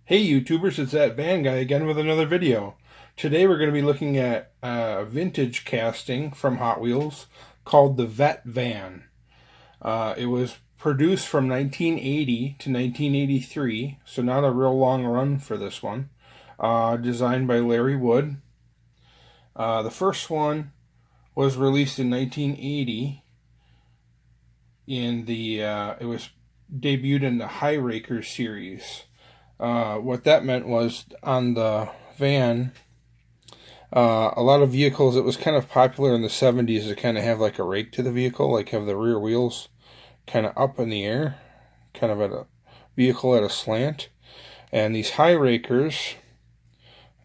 Hey YouTubers, it's that van guy again with another video. Today we're going to be looking at a vintage casting from Hot Wheels called the Vette van. It was produced from 1980 to 1983, so not a real long run for this one. Designed by Larry Wood. The first one was released in 1980 it was debuted in the Hi-Raker series. What that meant was on the van, a lot of vehicles, it was kind of popular in the 70s to kind of have like a rake to the vehicle, like have the rear wheels kind of up in the air, kind of at a vehicle at a slant. And these Hi-Rakers,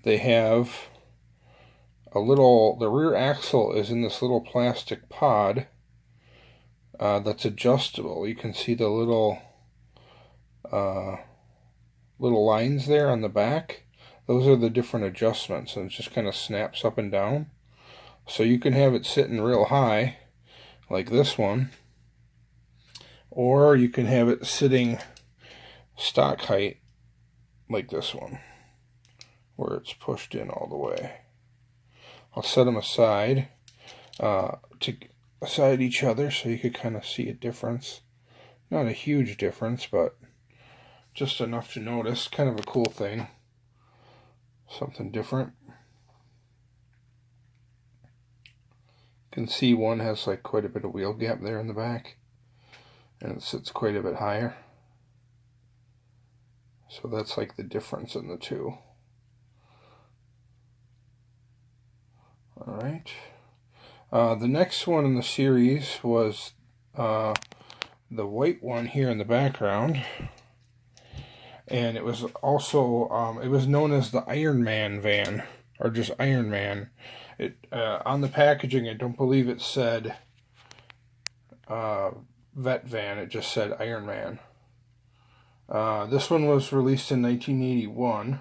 they have the rear axle is in this little plastic pod that's adjustable. You can see the little lines there on the back. Those are the different adjustments, and it just kind of snaps up and down. So you can have it sitting real high, like this one, or you can have it sitting stock height, like this one, where it's pushed in all the way. I'll set them aside beside each other so you could kind of see a difference. Not a huge difference, but just enough to notice. Kind of a cool thing. Something different. You can see one has like quite a bit of wheel gap there in the back, and it sits quite a bit higher. So that's like the difference in the two. Alright. The next one in the series was the white one here in the background. And it was also, it was known as the Iron Man van, or just Iron Man. On the packaging, I don't believe it said Vette van, it just said Iron Man. This one was released in 1981.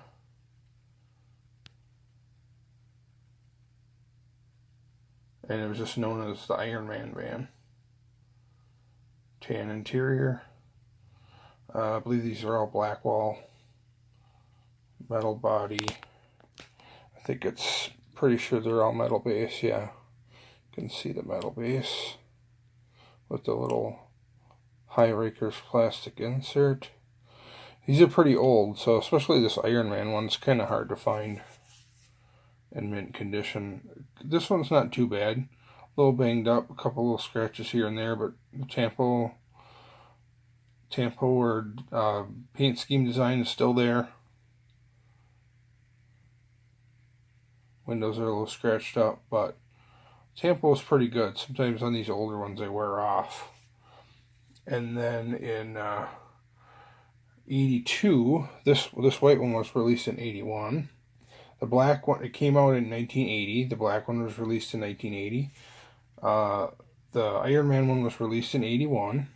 And it was just known as the Iron Man van. Tan interior. I believe these are all black wall. Metal body. I think it's pretty sure they're all metal base, yeah. You can see the metal base with the little Hi-Raker's plastic insert. These are pretty old, so especially this Iron Man one's kind of hard to find in mint condition. This one's not too bad. A little banged up, a couple little scratches here and there, but the tampo or paint scheme design is still there. Windows are a little scratched up, but tampo is pretty good. Sometimes on these older ones they wear off. And then in 82, this white one was released in 81. The black one, it came out in 1980. The black one was released in 1980. The Iron Man one was released in 81.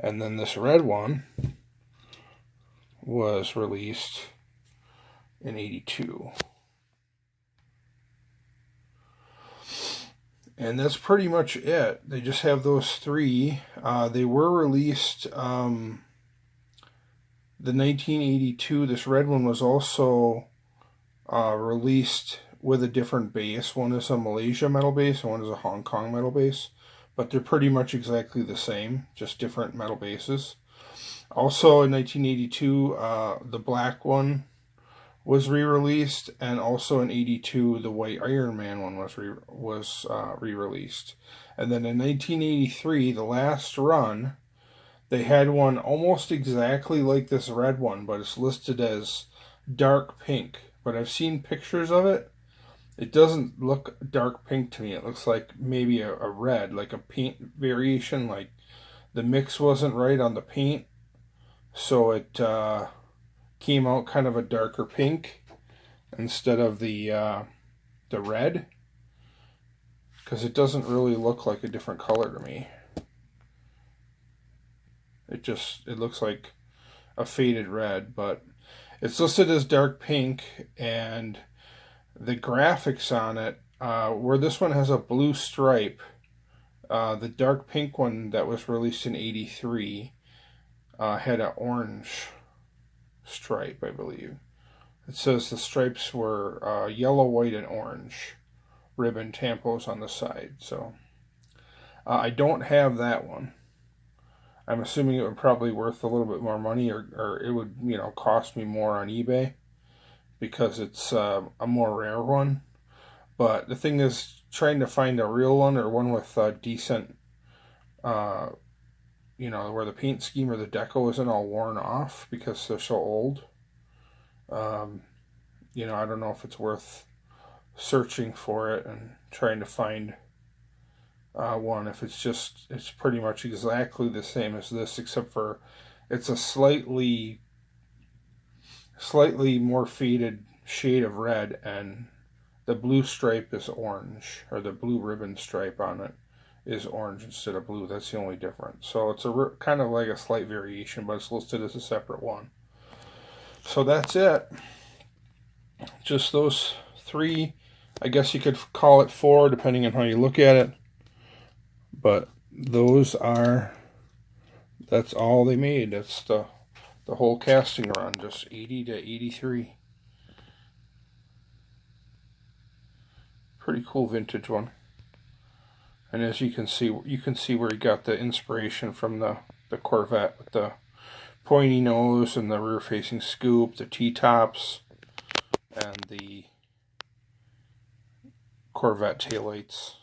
And then this red one was released in 82. And that's pretty much it. They just have those three. They were released, the 1982, this red one was also released with a different base. One is a Malaysia metal base and one is a Hong Kong metal base. But they're pretty much exactly the same, just different metal bases. Also in 1982, the black one was re-released, and also in 82, the white Iron Man one was re-released. And then in 1983, the last run, they had one almost exactly like this red one, but it's listed as dark pink. But I've seen pictures of it. It doesn't look dark pink to me. It looks like maybe a red, like a paint variation. Like the mix wasn't right on the paint, so it came out kind of a darker pink instead of the red, because it doesn't really look like a different color to me. It looks like a faded red, but it's listed as dark pink, and the graphics on it, where this one has a blue stripe, the dark pink one that was released in 83 had an orange stripe, I believe. It says the stripes were yellow, white, and orange ribbon tampos on the side. So I don't have that one. I'm assuming it would probably worth a little bit more money, or it would, you know, cost me more on eBay because it's a more rare one. But the thing is, trying to find a real one or one with decent, you know, where the paint scheme or the deco isn't all worn off because they're so old. You know, I don't know if it's worth searching for it and trying to find one if it's pretty much exactly the same as this, except for it's a slightly more faded shade of red, and the blue stripe is orange, or the blue ribbon stripe on it is orange instead of blue. That's the only difference. So it's a kind of like a slight variation, but it's listed as a separate one. So that's it. Just those three. I guess you could call it four, depending on how you look at it. But that's all they made. That's the whole casting run, just 80 to 83. Pretty cool vintage one. And as you can see where he got the inspiration from the Corvette with the pointy nose and the rear-facing scoop, the T-tops, and the Corvette taillights.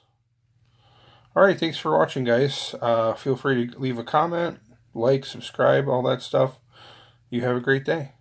Alright, thanks for watching, guys. Feel free to leave a comment, like, subscribe, all that stuff. You have a great day.